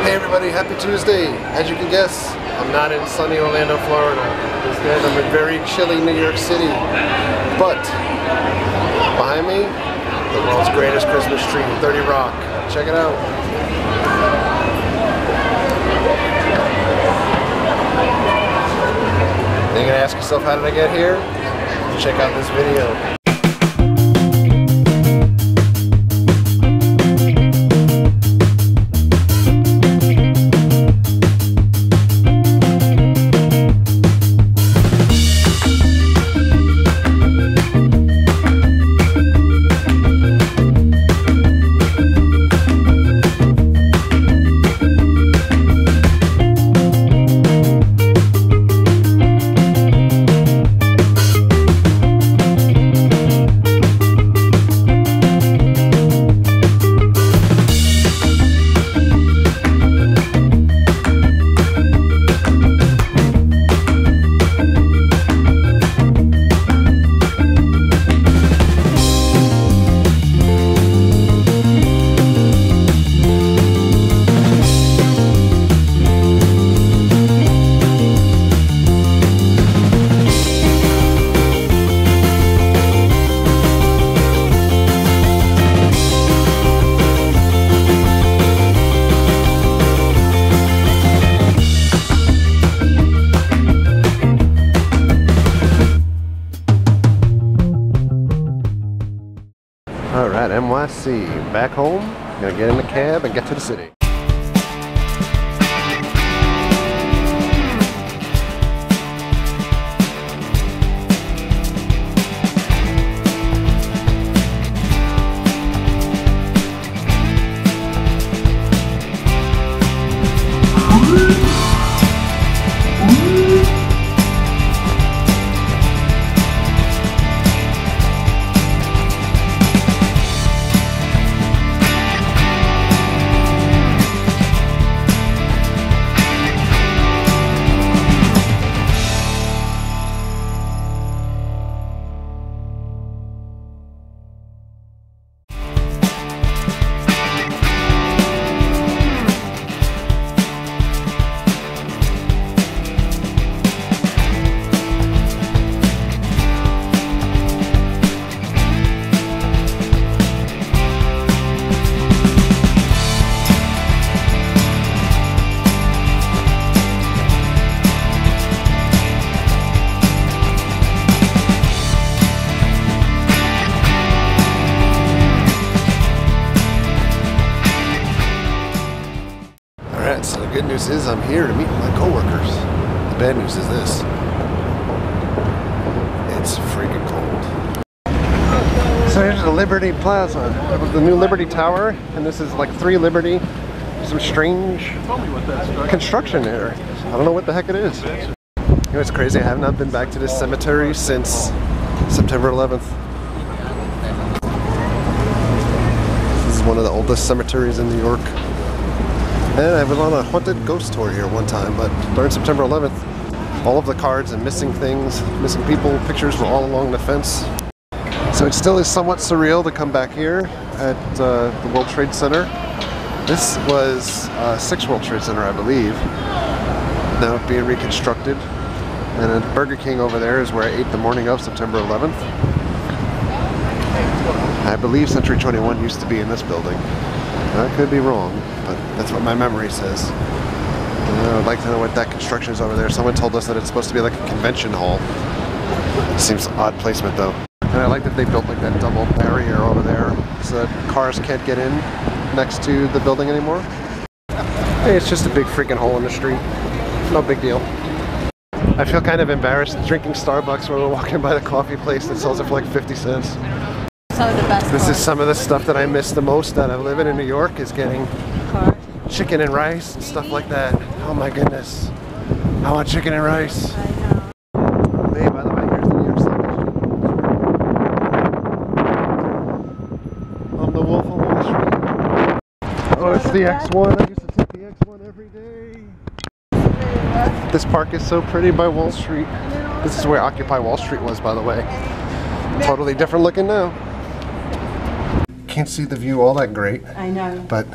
Hey everybody, happy Tuesday. As you can guess, I'm not in sunny Orlando, Florida. Instead, I'm in very chilly New York City. But behind me, the world's greatest Christmas tree, 30 Rock. Check it out. You're gonna ask yourself, how did I get here? Check out this video. Alright, NYC, back home. Gonna get in the cab and get to the city. So the good news is I'm here to meet my coworkers. The bad news is this. It's freaking cold. So here's the Liberty Plaza. The new Liberty Tower, and this is like 3 Liberty. Some strange construction there. I don't know what the heck it is. You know, it's crazy. I have not been back to this cemetery since September 11th. This is one of the oldest cemeteries in New York. And I was on a haunted ghost tour here one time, but during September 11th, all of the cards and missing things, missing people, pictures were all along the fence. So it still is somewhat surreal to come back here at the World Trade Center. This was Saks World Trade Center, I believe. Now it's being reconstructed. And at Burger King over there is where I ate the morning of September 11th. I believe Century 21 used to be in this building. I could be wrong, but that's what my memory says. I would like to know what that construction is over there. Someone told us that it's supposed to be like a convention hall. Seems odd placement though. And I like that they built like that double barrier over there so that cars can't get in next to the building anymore. Hey, it's just a big freaking hole in the street. No big deal. I feel kind of embarrassed drinking Starbucks when we're walking by the coffee place that sells it for like 50 cents. Some of the best This is some of the stuff that I miss the most out of living in New York, is getting chicken and rice and stuff like that. Oh my goodness. I want chicken and rice. I know. Hey, by the way, here's the New York Stock Exchange. I'm the Wolf of Wall Street. Oh, it's the X1. I used to take the X1 every day. This park is so pretty by Wall Street. This is where Occupy Wall Street was, by the way. Totally different looking now. Can't see the view all that great. I know. But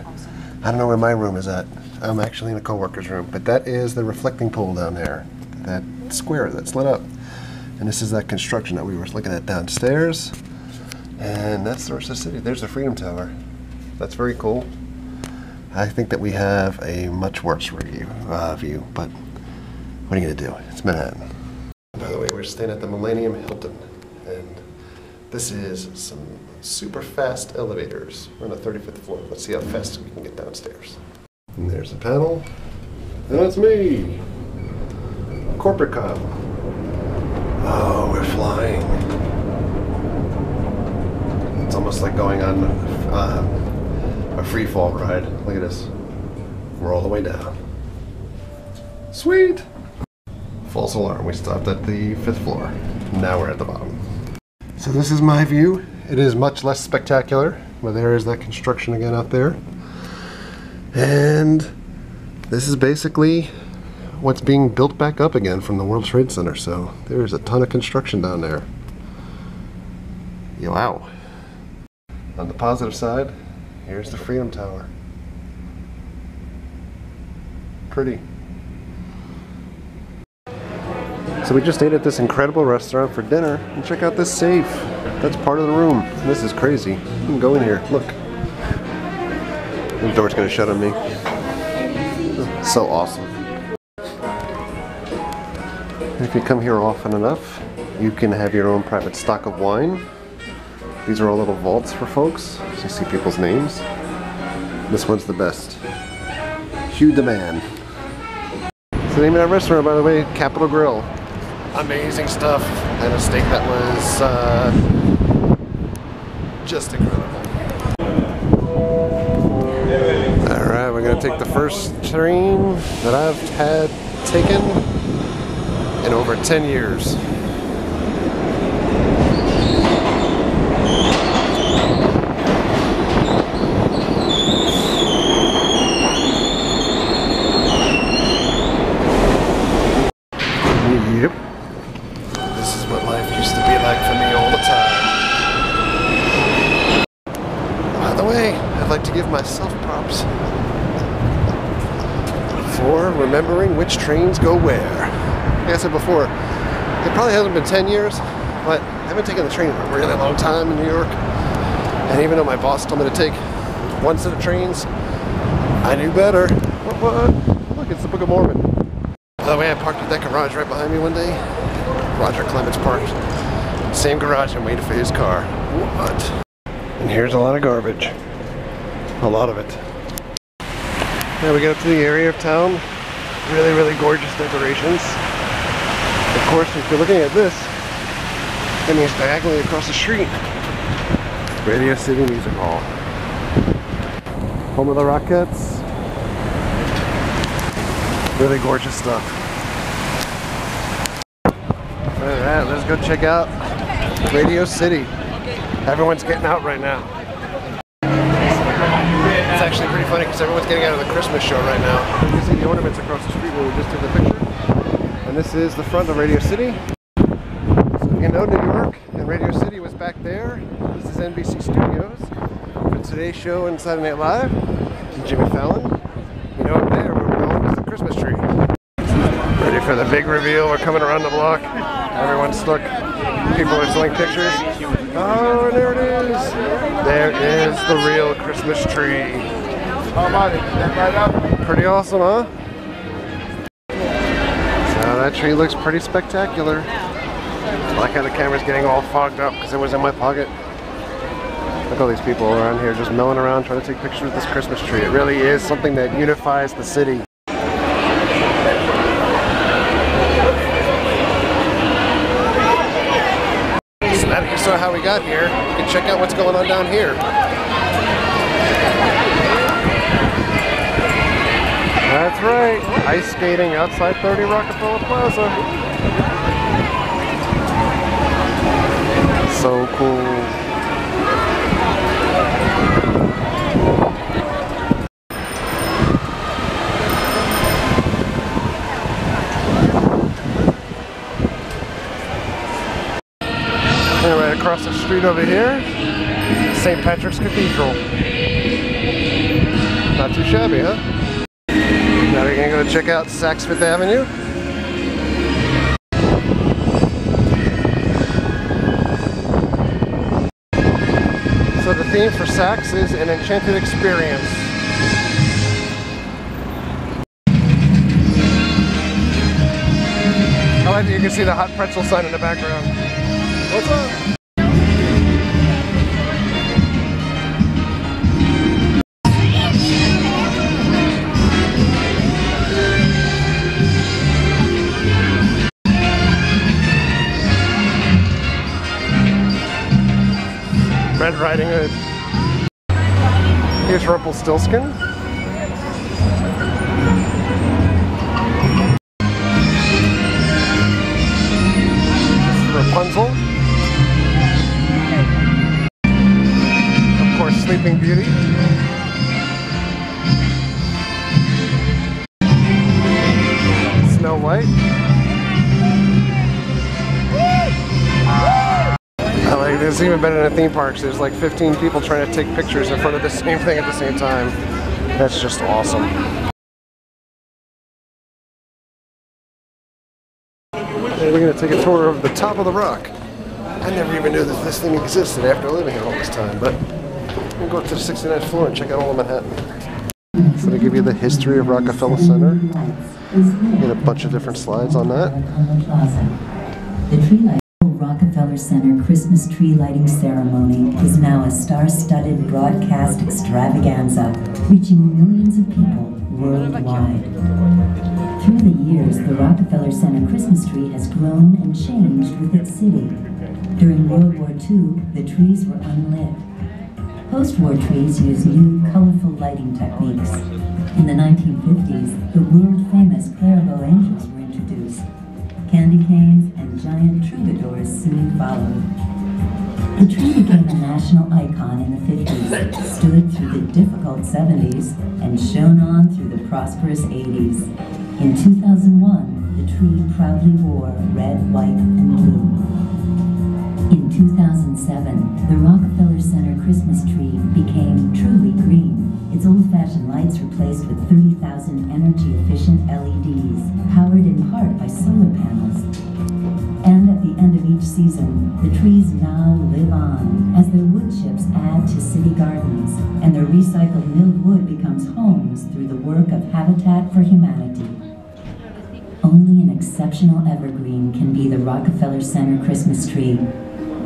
I don't know where my room is at. I'm actually in a co-worker's room, but that is the reflecting pool down there. That square that's lit up. And this is that construction that we were looking at downstairs. And that's the rest of the city. There's the Freedom Tower. That's very cool. I think that we have a much worse view, but what are you gonna do? It's Manhattan. By the way, we're staying at the Millennium Hilton, and this is some super fast elevators. We're on the 35th floor. Let's see how fast we can get downstairs. And there's the panel, and that's me, corporate cop. Oh, we're flying. It's almost like going on a free fall ride. Look at this. We're all the way down. Sweet! False alarm. We stopped at the 5th floor. Now we're at the bottom. So this is my view. It is much less spectacular, but there is that construction again out there. And this is basically what's being built back up again from the World Trade Center. So there's a ton of construction down there. Wow. On the positive side, here's the Freedom Tower. Pretty. So we just ate at this incredible restaurant for dinner, and check out this safe. That's part of the room. This is crazy. You can go in here, look. The door's gonna shut on me. So awesome. If you come here often enough, you can have your own private stock of wine. These are all little vaults for folks, so you see people's names. This one's the best. Hugh the Man. It's the name of that restaurant, by the way, Capitol Grill. Amazing stuff, and a steak that was just incredible. Alright, we're going to take the first train that I've had taken in over 10 years. Yep. This is what life used to be like for me all the time. By the way, I'd like to give myself props for remembering which trains go where. Like I said before, it probably hasn't been 10 years, but I haven't taken the train in a really long time in New York. And even though my boss told me to take one set of trains, I knew better. What? Look, it's the Book of Mormon. By the way, I parked at that garage right behind me one day. Roger Clements parked. Same garage and waited for his car. What? And here's a lot of garbage. A lot of it. Now we get up to the area of town. Really, really gorgeous decorations. Of course, if you're looking at this, that means diagonally across the street, Radio City Music Hall. Home of the Rockettes. Really gorgeous stuff. Alright, let's go check out Radio City. Everyone's getting out right now. It's actually pretty funny because everyone's getting out of the Christmas show right now. You can see the ornaments across the street where we just took the picture. And this is the front of Radio City. So if you know New York and Radio City was back there, this is NBC Studios. For today's show and Saturday Night Live, and Jimmy Fallon. You know up there where we're going is the Christmas tree. Ready for the big reveal. We're coming around the block. Everyone's stuck. People are selling pictures. Oh, and there it is. There is the real Christmas tree. Pretty awesome, huh? So that tree looks pretty spectacular. I like how the camera's getting all fogged up because it was in my pocket. Look at all these people around here just milling around trying to take pictures of this Christmas tree. It really is something that unifies the city. So now that you saw how we got here, you can check out what's going on down here. That's right, ice skating outside 30 Rockefeller Plaza. So cool. And right across the street over here, St. Patrick's Cathedral. Not too shabby, huh? Now we're gonna go check out Saks Fifth Avenue. So the theme for Saks is an enchanted experience. I like that you can see the hot pretzel sign in the background. What's up? Red Riding Hood. Here's Rumpelstiltskin. This is Rapunzel. Of course, Sleeping Beauty. Snow White. It's even better than theme parks. There's like 15 people trying to take pictures in front of the same thing at the same time. That's just awesome. And we're going to take a tour of the top of the rock. I never even knew that this thing existed after living here all this time, but we'll go up to the 69th floor and check out all of Manhattan. So they give you the history of Rockefeller Center. And a bunch of different slides on that. Rockefeller Center Christmas tree lighting ceremony is now a star-studded broadcast extravaganza, reaching millions of people worldwide. Through the years, the Rockefeller Center Christmas tree has grown and changed with its city. During World War II, the trees were unlit. Post-war trees used new, colorful lighting techniques. In the 1950s, the world-famous Clairvaux angels were introduced. Candy canes and giant troubadours soon followed. The tree became a national icon in the 50s, stood through the difficult 70s, and shone on through the prosperous 80s. In 2001, the tree proudly wore red, white, and blue. In 2007, the Rockefeller Center Christmas tree became truly green. Its old-fashioned lights replaced with 30,000 energy-efficient LEDs, powered in part by solar panels. And at the end of each season, the trees now live on as their wood chips add to city gardens, and their recycled milled wood becomes homes through the work of Habitat for Humanity. Only an exceptional evergreen can be the Rockefeller Center Christmas tree.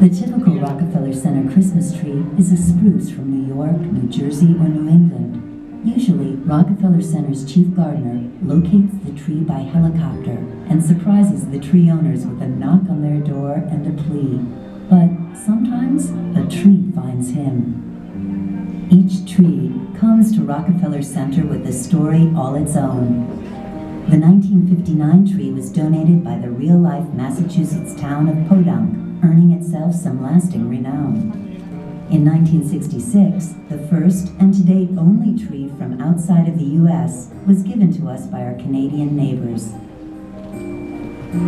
The typical Rockefeller Center Christmas tree is a spruce from New York, New Jersey, or New England. Usually, Rockefeller Center's chief gardener locates the tree by helicopter and surprises the tree owners with a knock on their door and a plea. But sometimes, a tree finds him. Each tree comes to Rockefeller Center with a story all its own. The 1959 tree was donated by the real-life Massachusetts town of Podunk, earning itself some lasting renown. In 1966, the first and to date only tree from outside of the U.S. was given to us by our Canadian neighbors.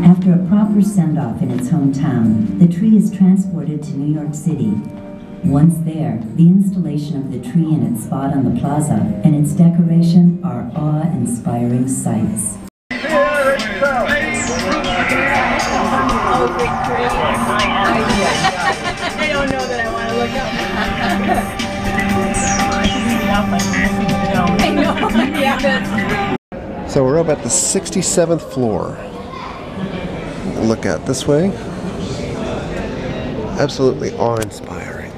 After a proper send-off in its hometown, the tree is transported to New York City. Once there, the installation of the tree in its spot on the plaza and its decoration are awe-inspiring sights. I don't know that I want to look up. I know. Yeah. So we're up at the 67th floor. Look out this way. Absolutely awe-inspiring.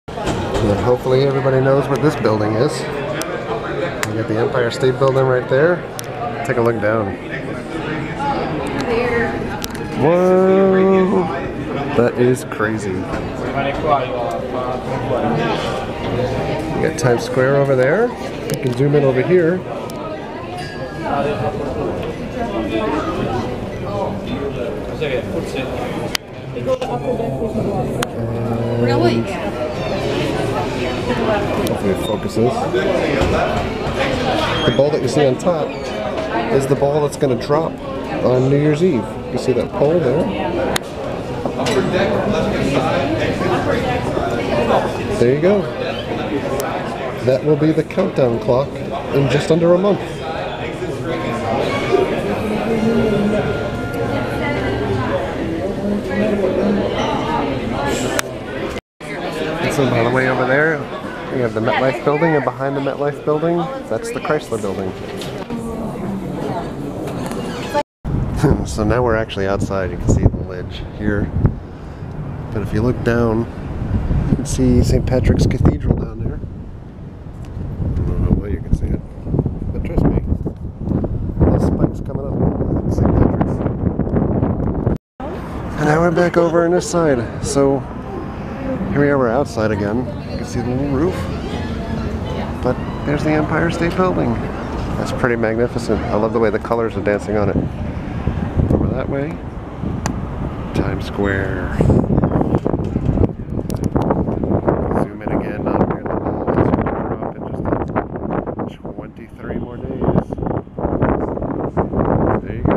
And hopefully everybody knows what this building is. You got the Empire State Building right there. Take a look down. Whoa! That is crazy. You got Times Square over there. You can zoom in over here. Really? Hopefully it focuses. The ball that you see on top is the ball that's going to drop on New Year's Eve. You see that pole there? There you go. That will be the countdown clock in just under a month. So by the way, over there, we have the MetLife building, and behind the MetLife building, that's the Chrysler building. So now we're actually outside. You can see the ledge here. But if you look down, you can see St. Patrick's Cathedral down there. I don't know how well you can see it, but trust me, those spikes coming up at St. Patrick's. And now we're back over on this side. So here we are, we're outside again. You can see the little roof. But there's the Empire State Building. That's pretty magnificent. I love the way the colors are dancing on it. Over that way, Times Square. Zoom in again down here in the mall. It's going to drop in just 23 more days. There you go.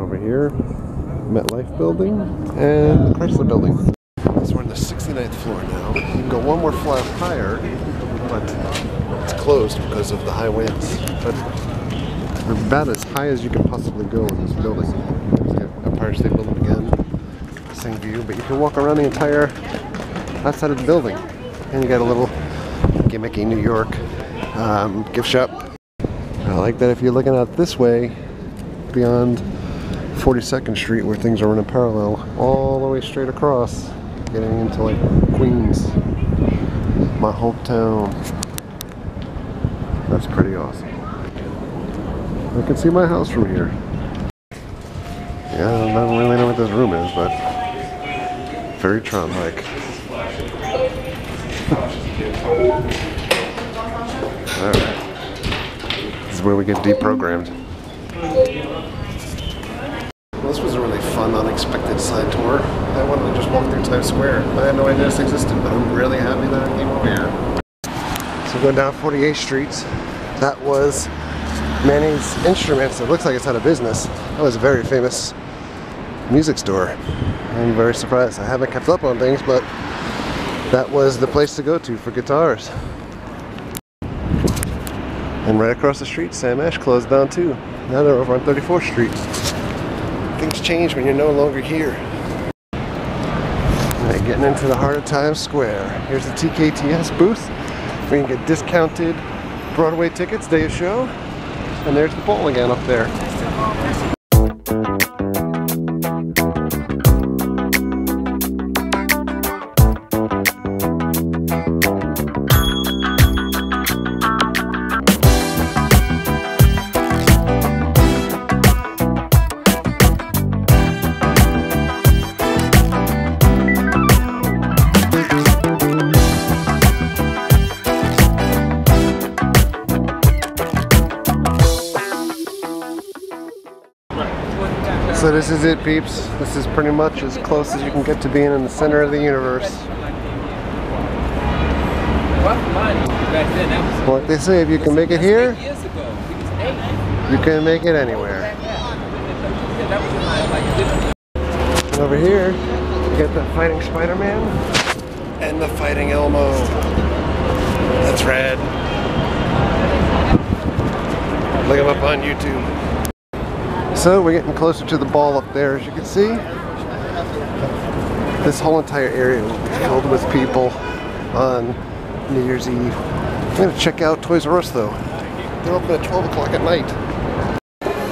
Over here, MetLife building and the Chrysler building. So we're on the 69th floor now. You can go one more flat higher, but it's closed because of the high winds. But we're about as high as you can possibly go in this building. There's the Empire State Building again, same view, but you can walk around the entire outside of the building. And you got a little gimmicky New York gift shop. I like that if you're looking out this way, beyond 42nd Street, where things are running parallel, all the way straight across, getting into like Queens, my hometown. That's pretty awesome. I can see my house from here. Yeah, I don't really know what this room is, but very Tron-like. Alright. This is where we get deprogrammed. Well, this was a really fun, unexpected side tour. I wanted to just walk through Times Square. I had no idea this existed, but I'm really happy that I came over here. So going down 48th Street, that was Manny's Instruments. It looks like it's out of business. That was a very famous music store. I'm very surprised. I haven't kept up on things, but that was the place to go to for guitars. And right across the street, Sam Ash closed down too. Now they're over on 34th Street. Things change when you're no longer here. Alright, getting into the heart of Times Square. Here's the TKTS booth where you can get discounted Broadway tickets, day of show. And there's the bowl again up there. So this is it, peeps. This is pretty much as close as you can get to being in the center of the universe. Like they say, if you can make it here, you can make it anywhere. And over here, you get the Fighting Spider-Man and the Fighting Elmo. That's rad. Look them up on YouTube. So we're getting closer to the ball up there. As you can see, this whole entire area will be filled with people on New Year's Eve. I'm going to check out Toys R Us though. They're open at 12 o'clock at night.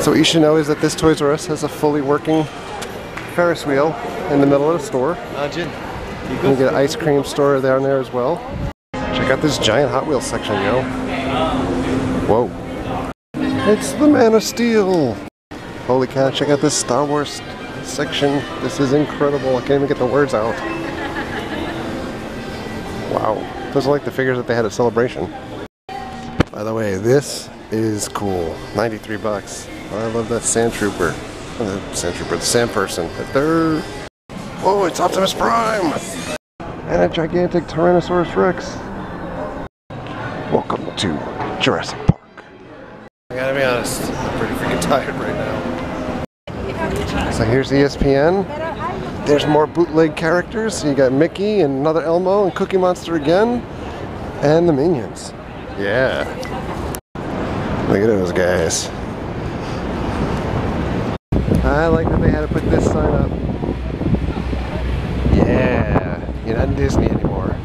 So what you should know is that this Toys R Us has a fully working Ferris wheel in the middle of the store. You can get an ice cream store down there as well. Check out this giant Hot Wheels section, yo. Whoa. It's the Man of Steel. Holy cow, check out this Star Wars section. This is incredible. I can't even get the words out. Wow. Those are like the figures that they had at Celebration. By the way, this is cool. 93 bucks. I love that Sand Trooper. The Sand Person. Whoa, it's Optimus Prime! And a gigantic Tyrannosaurus Rex. Welcome to Jurassic Park. I gotta be honest, I'm pretty freaking tired right now. So here's ESPN. There's more bootleg characters. So you got Mickey and another Elmo and Cookie Monster again. And the Minions. Yeah. Look at those guys. I like that they had to put this sign up. Yeah. You're not in Disney anymore.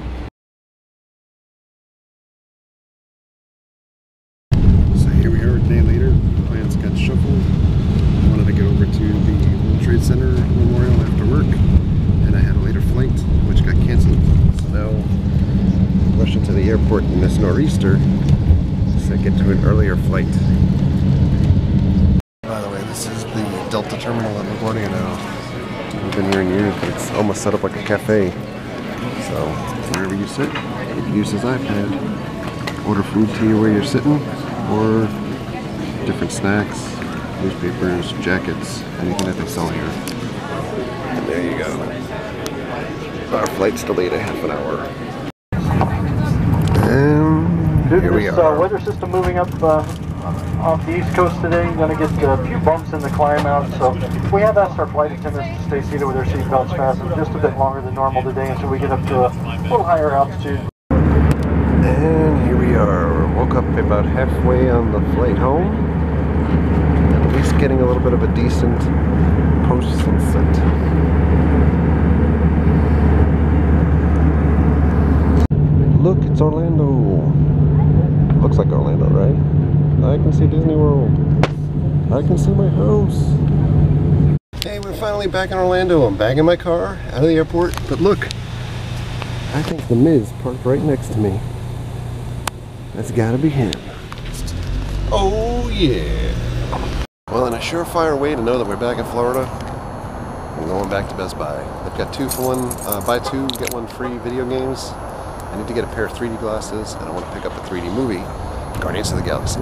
So here we are a day later. Plans got shuffled. I wanted to get over to the World Trade Center Memorial after work. And I had a later flight, which got canceled. So now rushing to the airport in this nor'easter so I get to an earlier flight. By the way, this is the Delta terminal at LaGuardia now. I've been here in years, but it's almost set up like a cafe. So wherever you sit, you can use this iPad. Order food to you where you're sitting, or different snacks, newspapers, jackets, anything that they sell here. And there you go. Our flight's delayed a half an hour. Here we are. Weather system moving up off the East Coast today. You're going to get a few bumps in the climb out. So we have asked our flight attendants to stay seated with their seatbelts fastened just a bit longer than normal today until we get up to a little higher altitude. And here we are. Woke up about halfway on the flight home. At least getting a little bit of a decent post-sunset. Look, it's Orlando. Looks like Orlando, right? I can see Disney World. I can see my house. Hey, we're finally back in Orlando. I'm back in my car, out of the airport. But look, I think the Miz parked right next to me. That's gotta be him. Oh yeah. Well, in a surefire way to know that we're back in Florida, I'm going back to Best Buy. They've got 2 for 1, buy 2, get 1 free video games. I need to get a pair of 3D glasses, and I want to pick up a 3D movie, Guardians of the Galaxy.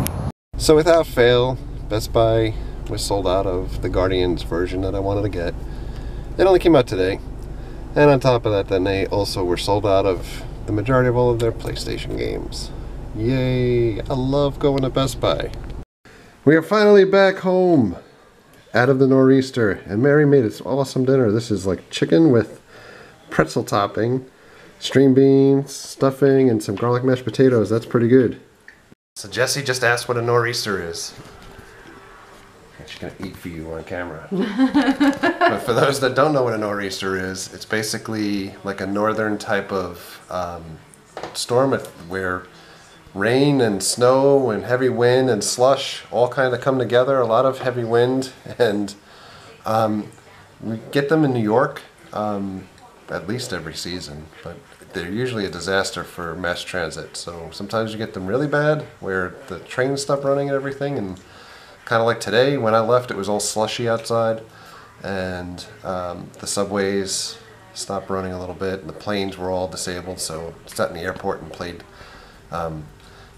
So without fail, Best Buy was sold out of the Guardians version that I wanted to get. It only came out today. And on top of that, then they also were sold out of the majority of all of their PlayStation games. Yay! I love going to Best Buy. We are finally back home, out of the nor'easter, and Mary made this awesome dinner. This is like chicken with pretzel topping, string beans, stuffing, and some garlic mashed potatoes. That's pretty good. So Jesse just asked what a nor'easter is. She's gonna eat for you on camera. But for those that don't know what a nor'easter is, it's basically like a northern type of storm where rain and snow and heavy wind and slush all kind of come together. A lot of heavy wind, and we get them in New York at least every season, but they're usually a disaster for mass transit. So sometimes you get them really bad where the trains stop running and everything, and kind of like today when I left it was all slushy outside, and the subways stopped running a little bit, and the planes were all disabled, so I sat in the airport and played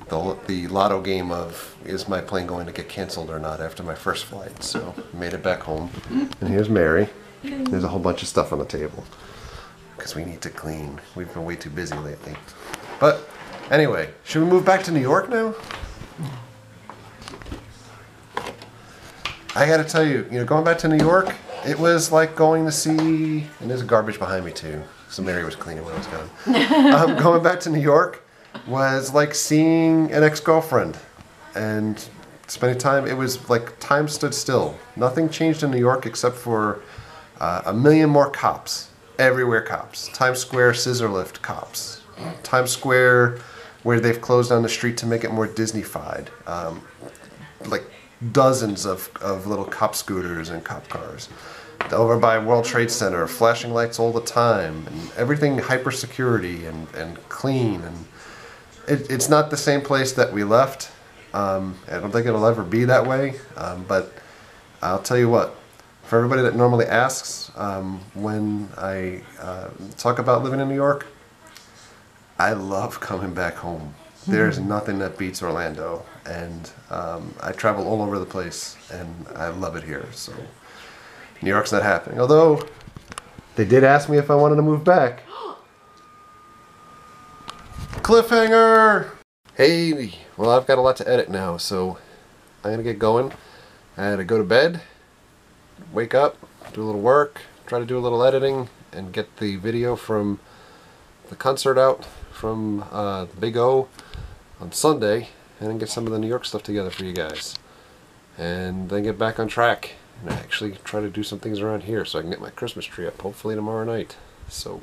the lotto game of, is my plane going to get canceled or not after my first flight. So made it back home. And here's Mary. There's a whole bunch of stuff on the table because we need to clean. We've been way too busy lately. But anyway, should we move back to New York now? I gotta tell you, going back to New York, it was like going to see, and there's garbage behind me too, so Mary was cleaning when I was gone. Going back to New York was like seeing an ex-girlfriend and spending time. It was like time stood still. Nothing changed in New York except for a million more cops. Everywhere cops. Times Square scissor lift cops. Times Square where they've closed down the street to make it more Disney-fied. Like dozens of little cop scooters and cop cars. Over by World Trade Center, flashing lights all the time, and everything hyper security and clean. And it's not the same place that we left. I don't think it'll ever be that way. But I'll tell you what, for everybody that normally asks when I talk about living in New York, I love coming back home. There's nothing that beats Orlando, and I travel all over the place, and I love it here. So New York's not happening. Although they did ask me if I wanted to move back. Cliffhanger! Hey, well, I've got a lot to edit now, so I'm gonna get going. I had to go to bed, wake up, do a little work, try to do a little editing, and get the video from the concert out from Big O on Sunday, and then get some of the New York stuff together for you guys. And then get back on track and actually try to do some things around here so I can get my Christmas tree up, hopefully tomorrow night. So,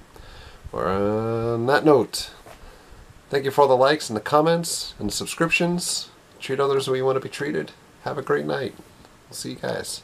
on that note, thank you for all the likes and the comments and the subscriptions. Treat others the way you want to be treated. Have a great night. We'll see you guys.